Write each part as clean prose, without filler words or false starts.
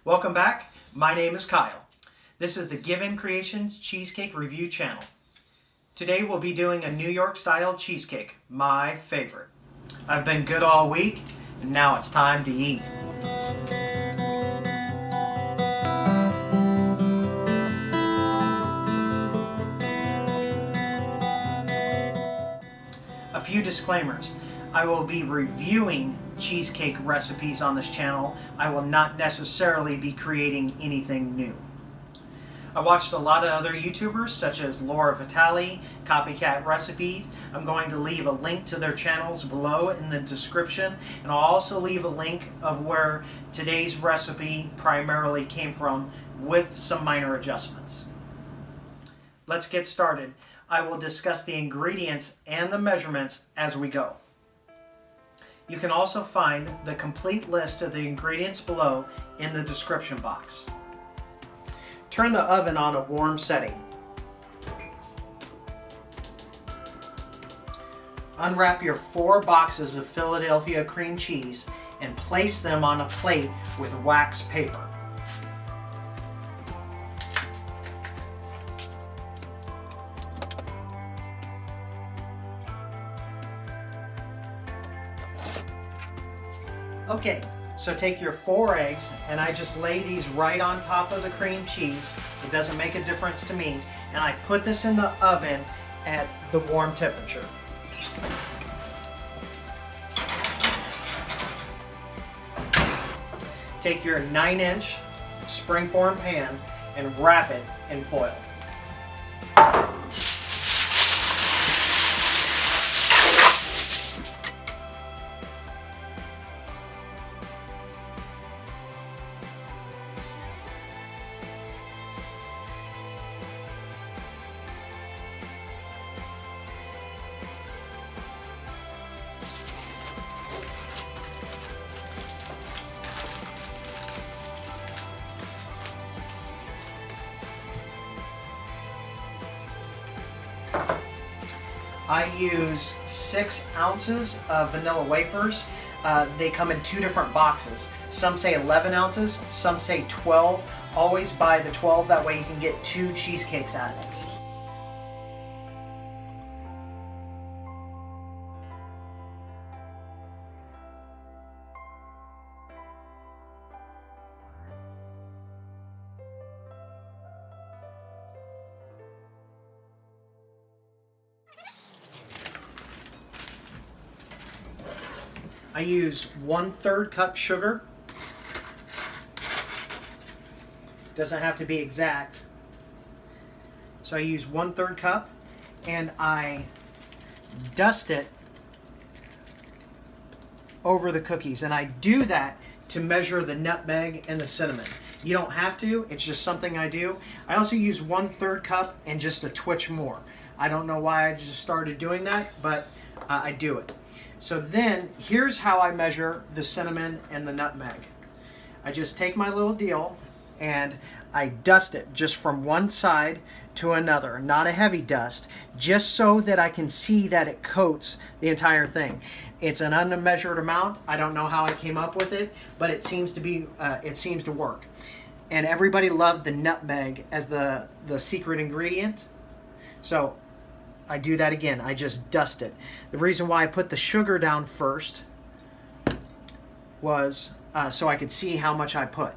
Welcome back. My name is Kyle. This is the Given Creations Cheesecake Review channel. Today we'll be doing a New York Style cheesecake, my favorite. I've been good all week, and now it's time to eat. A few disclaimers. I will be reviewing cheesecake recipes on this channel. I will not necessarily be creating anything new. I watched a lot of other YouTubers such as Laura Vitale, Copycat Recipes. I'm going to leave a link to their channels below in the description, and I'll also leave a link of where today's recipe primarily came from with some minor adjustments. Let's get started. I will discuss the ingredients and the measurements as we go. You can also find the complete list of the ingredients below in the description box. Turn the oven on a warm setting. Unwrap your 4 boxes of Philadelphia cream cheese and place them on a plate with wax paper. Okay, so take your 4 eggs, and I just lay these right on top of the cream cheese. It doesn't make a difference to me. And I put this in the oven at the warm temperature. Take your 9-inch springform pan and wrap it in foil. I use 6 ounces of Vanilla Wafers. They come in 2 different boxes. Some say 11 ounces, some say 12. Always buy the 12, that way you can get 2 cheesecakes out of it. I use 1/3 cup sugar. Doesn't have to be exact. So I use 1/3 cup, and I dust it over the cookies. And I do that to measure the nutmeg and the cinnamon. You don't have to, it's just something I do. I also use 1/3 cup and just a twitch more. I don't know why I just started doing that, but I do it. So then, here's how I measure the cinnamon and the nutmeg. I just take my little deal and I dust it just from one side to another, not a heavy dust, just so that I can see that it coats the entire thing. It's an unmeasured amount. I don't know how I came up with it, but it seems to work. And everybody loved the nutmeg as the secret ingredient. So I do that again. I just dust it. The reason why I put the sugar down first was so I could see how much I put.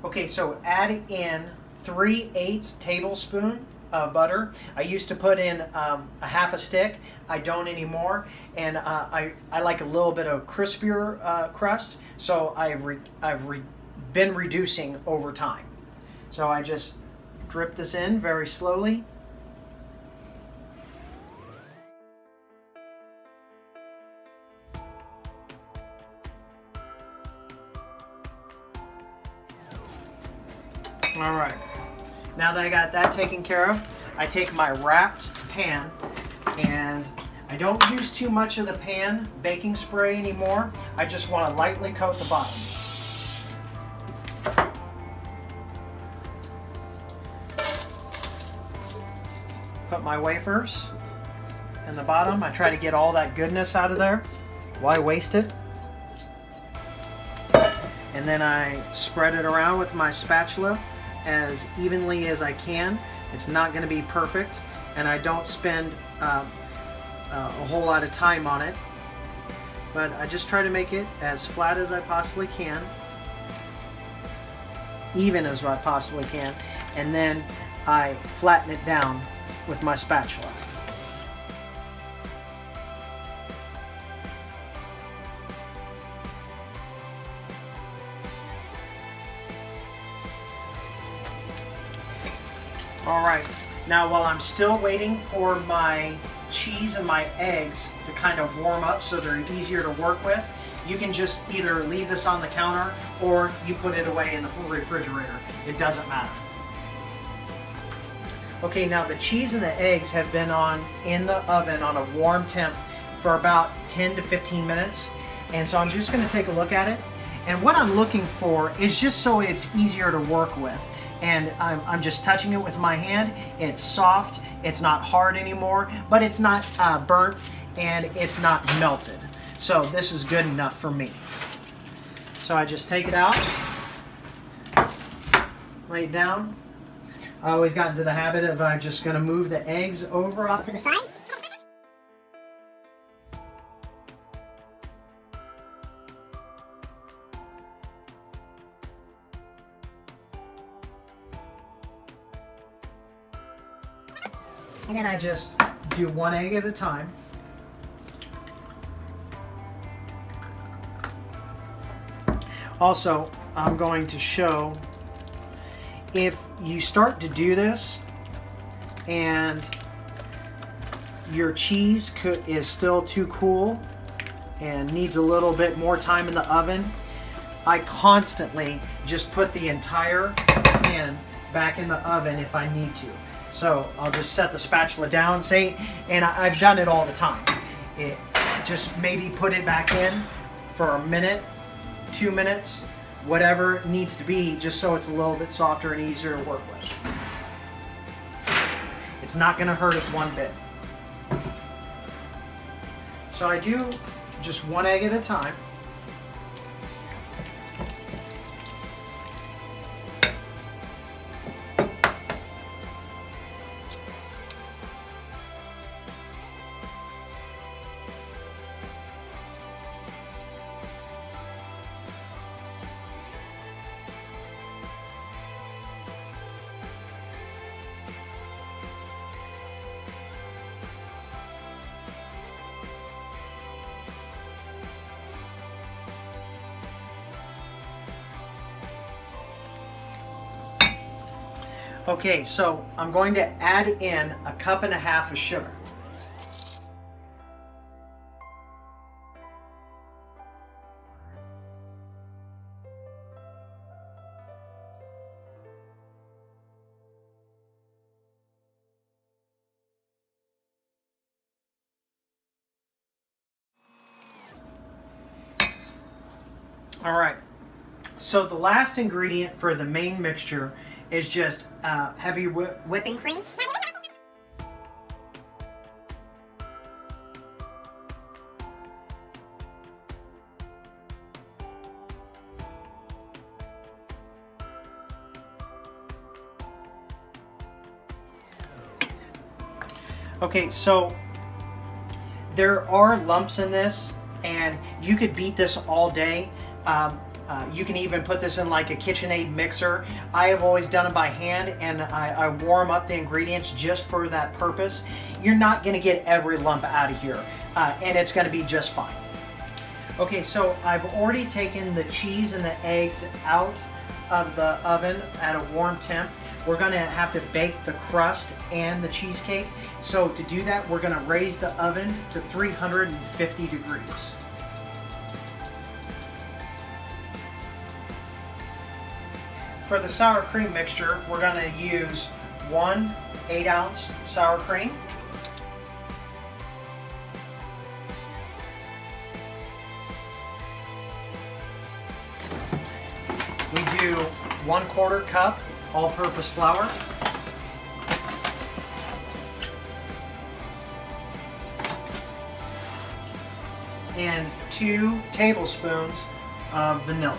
Okay, so add in 3/8 tablespoon of butter. I used to put in a half a stick. I don't anymore. And I like a little bit of crispier crust, so I've been reducing over time. So I just drip this in very slowly. All right, now that I got that taken care of, I take my wrapped pan, and I don't use too much of the pan baking spray anymore. I just want to lightly coat the bottom. Put my wafers in the bottom. I try to get all that goodness out of there. Why waste it? and then I spread it around with my spatula as evenly as I can. It's not going to be perfect, and I don't spend a whole lot of time on it, but I just try to make it as flat as I possibly can, even as I possibly can, and then I flatten it down with my spatula. Alright, now while I'm still waiting for my cheese and my eggs to kind of warm up so they're easier to work with, you can just either leave this on the counter or you put it away in the refrigerator. It doesn't matter. Okay, now the cheese and the eggs have been in the oven on a warm temp for about 10 to 15 minutes. And so I'm just going to take a look at it. And what I'm looking for is just so it's easier to work with. And I'm just touching it with my hand. It's soft, it's not hard anymore, but it's not burnt and it's not melted. So this is good enough for me. So I just take it out, lay it down. I always got into the habit of just going to move the eggs over off to the side. And then I just do one egg at a time. Also, I'm going to show, if you start to do this and your cheese is still too cool and needs a little bit more time in the oven, I constantly just put the entire pan back in the oven if I need to. So I'll just set the spatula down, and I've done it all the time. Just maybe put it back in for a minute, 2 minutes, whatever it needs to be, just so it's a little bit softer and easier to work with. It's not going to hurt it one bit. So I do just one egg at a time. Okay, so I'm going to add in 1.5 cups of sugar. All right, so the last ingredient for the main mixture is just heavy whipping cream. Okay, so there are lumps in this, and you could beat this all day. You can even put this in like a KitchenAid mixer. I have always done it by hand, and I warm up the ingredients just for that purpose. You're not going to get every lump out of here, and it's going to be just fine. Okay, so I've already taken the cheese and the eggs out of the oven at a warm temp. We're going to have to bake the crust and the cheesecake. So to do that, we're going to raise the oven to 350 degrees. For the sour cream mixture, we're going to use 1 8-ounce sour cream, we do 1/4 cup all-purpose flour, and 2 tablespoons of vanilla.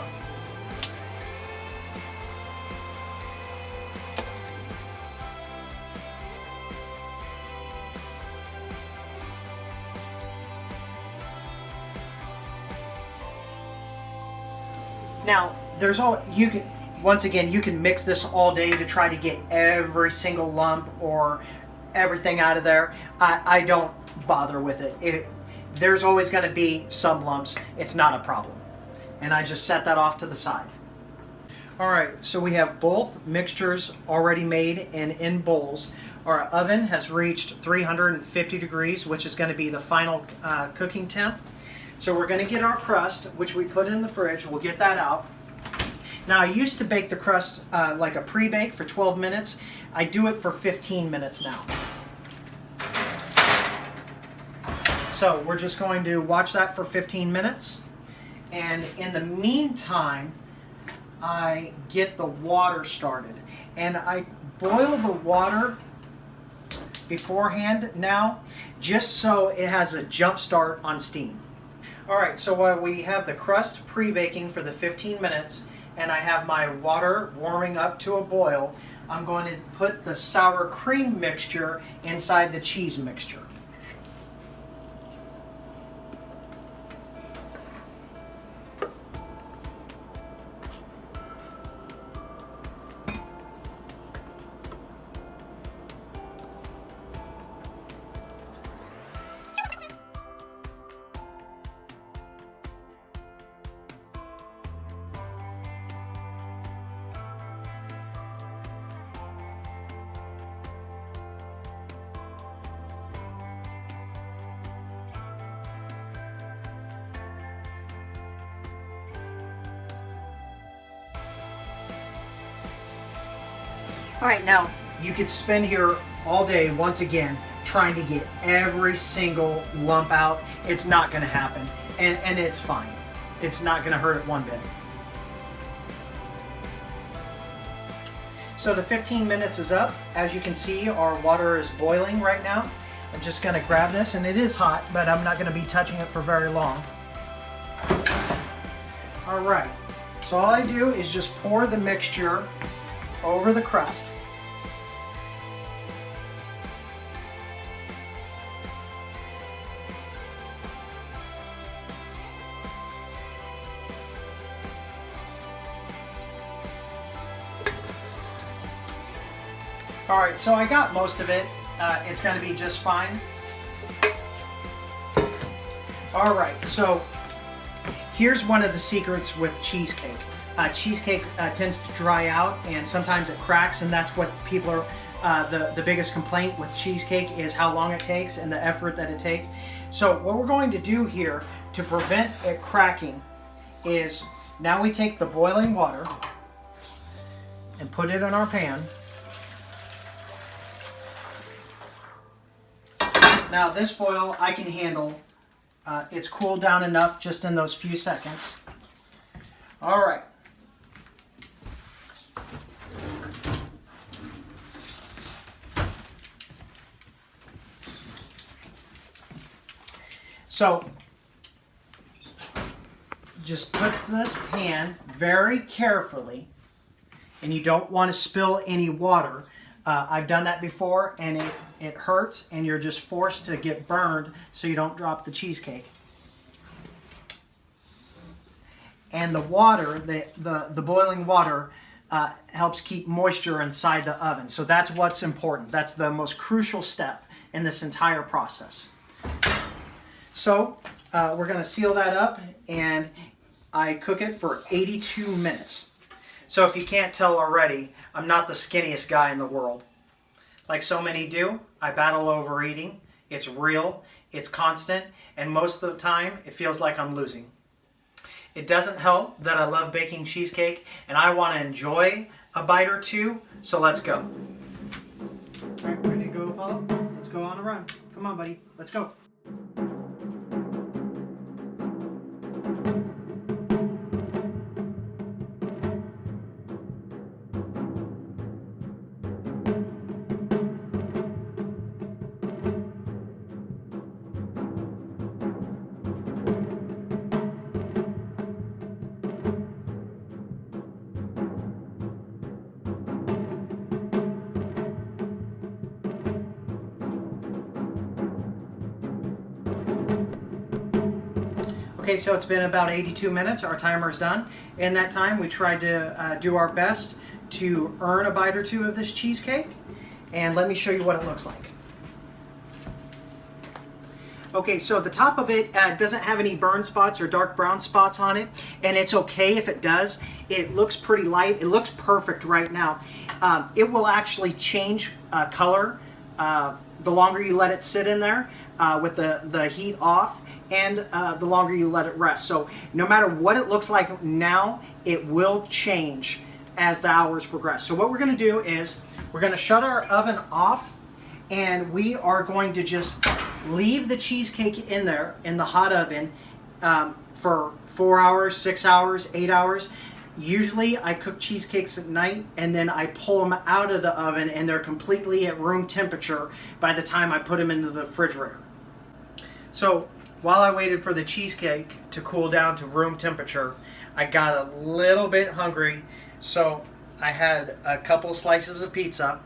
Now, there's all you can. Once again, you can mix this all day to try to get every single lump or everything out of there. I don't bother with it. There's always going to be some lumps. It's not a problem. And I just set that off to the side. All right, so we have both mixtures already made and in bowls. Our oven has reached 350 degrees, which is going to be the final cooking temp. So we're going to get our crust, which we put in the fridge. We'll get that out. Now, I used to bake the crust like a pre-bake for 12 minutes. I do it for 15 minutes now. So we're just going to watch that for 15 minutes. And in the meantime, I get the water started. And I boil the water beforehand now, just so it has a jump start on steam. All right, so while we have the crust pre-baking for the 15 minutes, and I have my water warming up to a boil, I'm going to put the sour cream mixture inside the cheese mixture. All right, now you could spend here all day, once again, trying to get every single lump out. It's not going to happen, and it's fine. It's not going to hurt it one bit. So the 15 minutes is up. As you can see, our water is boiling right now. I'm just going to grab this, and it is hot, but I'm not going to be touching it for very long. All right, so all I do is just pour the mixture over the crust. All right, so I got most of it. It's going to be just fine. All right, so here's one of the secrets with cheesecake. Cheesecake tends to dry out, and sometimes it cracks, and that's what people are, the biggest complaint with cheesecake is how long it takes and the effort that it takes. So what we're going to do here to prevent it cracking is, now we take the boiling water and put it in our pan. Now this foil I can handle. It's cooled down enough just in those few seconds. All right. So just put this pan very carefully, and you don't want to spill any water. I've done that before, and it hurts, and you're just forced to get burned so you don't drop the cheesecake. And the water, the boiling water, helps keep moisture inside the oven. So that's what's important. That's the most crucial step in this entire process. So we're going to seal that up, and I cook it for 82 minutes. So if you can't tell already, I'm not the skinniest guy in the world. Like so many do, I battle overeating. It's real, it's constant, and most of the time it feels like I'm losing. It doesn't help that I love baking cheesecake, and I want to enjoy a bite or two, so let's go. All right, ready to go, Apollo? Let's go on a run. Come on, buddy, let's go. Okay, so it's been about 82 minutes. Our timer's done. In that time, we tried to do our best to earn a bite or two of this cheesecake. And let me show you what it looks like. Okay, so the top of it doesn't have any burn spots or dark brown spots on it, and it's okay if it does. It looks pretty light. It looks perfect right now. It will actually change color the longer you let it sit in there with the heat off, and the longer you let it rest. So no matter what it looks like now, it will change as the hours progress. So what we're going to do is we're going to shut our oven off, and we are going to just leave the cheesecake in there in the hot oven for 4 hours, 6 hours, 8 hours. Usually I cook cheesecakes at night and then I pull them out of the oven and they're completely at room temperature by the time I put them into the refrigerator. So while I waited for the cheesecake to cool down to room temperature, I got a little bit hungry, so I had a couple slices of pizza.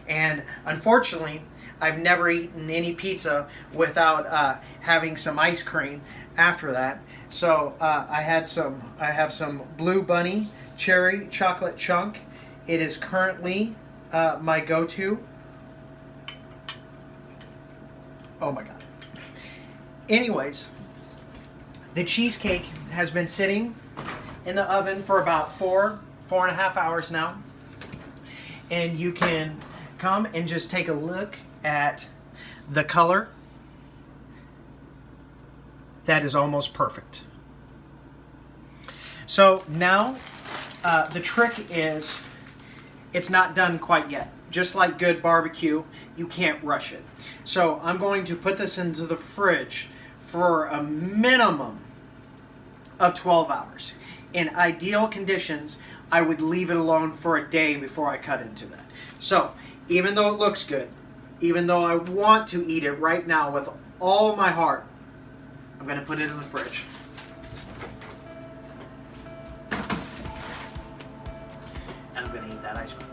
And unfortunately, I've never eaten any pizza without having some ice cream after that. So I have some Blue Bunny cherry chocolate chunk. It is currently my go-to. Oh my God. Anyways, the cheesecake has been sitting in the oven for about 4.5 hours now. And you can come and just take a look at the color. That is almost perfect. So now the trick is it's not done quite yet. Just like good barbecue, you can't rush it. So I'm going to put this into the fridge for a minimum of 12 hours. In ideal conditions, I would leave it alone for a day before I cut into that. So even though it looks good, even though I want to eat it right now with all my heart, I'm going to put it in the fridge. And I'm going to eat that ice cream.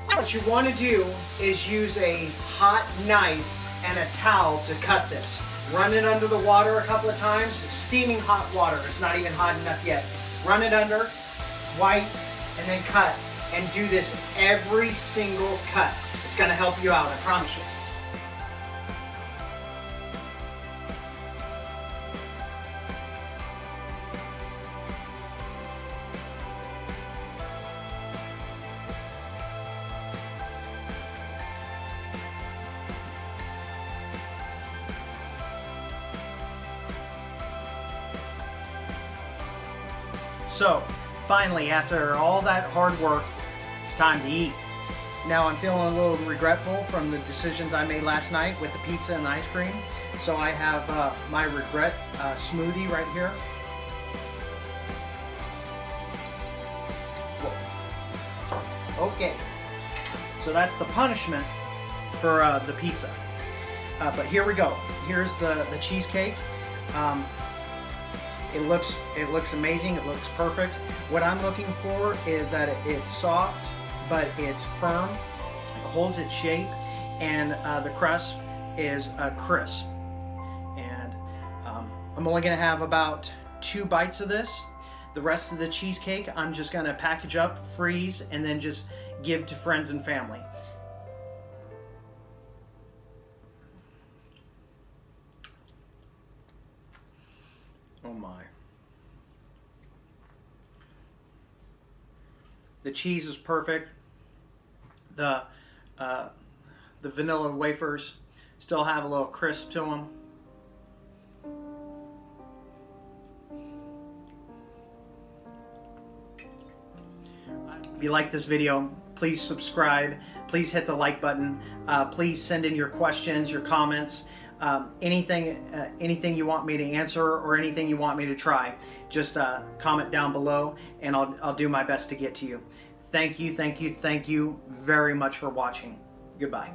What you want to do is use a hot knife and a towel to cut this. Run it under the water a couple of times, steaming hot water. It's not even hot enough yet. Run it under, wipe, and then cut. And do this every single cut. It's going to help you out, I promise you. So, finally, after all that hard work, it's time to eat. Now, I'm feeling a little regretful from the decisions I made last night with the pizza and the ice cream. So I have my regret smoothie right here. Whoa. Okay, so that's the punishment for the pizza. But here we go. Here's the cheesecake. It looks amazing. It looks perfect. What I'm looking for is that it's soft, but it's firm. It holds its shape, and the crust is crisp. And I'm only going to have about 2 bites of this. The rest of the cheesecake, I'm just going to package up, freeze, and then just give to friends and family. Oh my. The cheese is perfect. The vanilla wafers still have a little crisp to them. If you like this video, please subscribe. Please hit the like button. Please send in your questions, your comments. Anything you want me to answer or anything you want me to try, just comment down below and I'll do my best to get to you. Thank you very much for watching. Goodbye.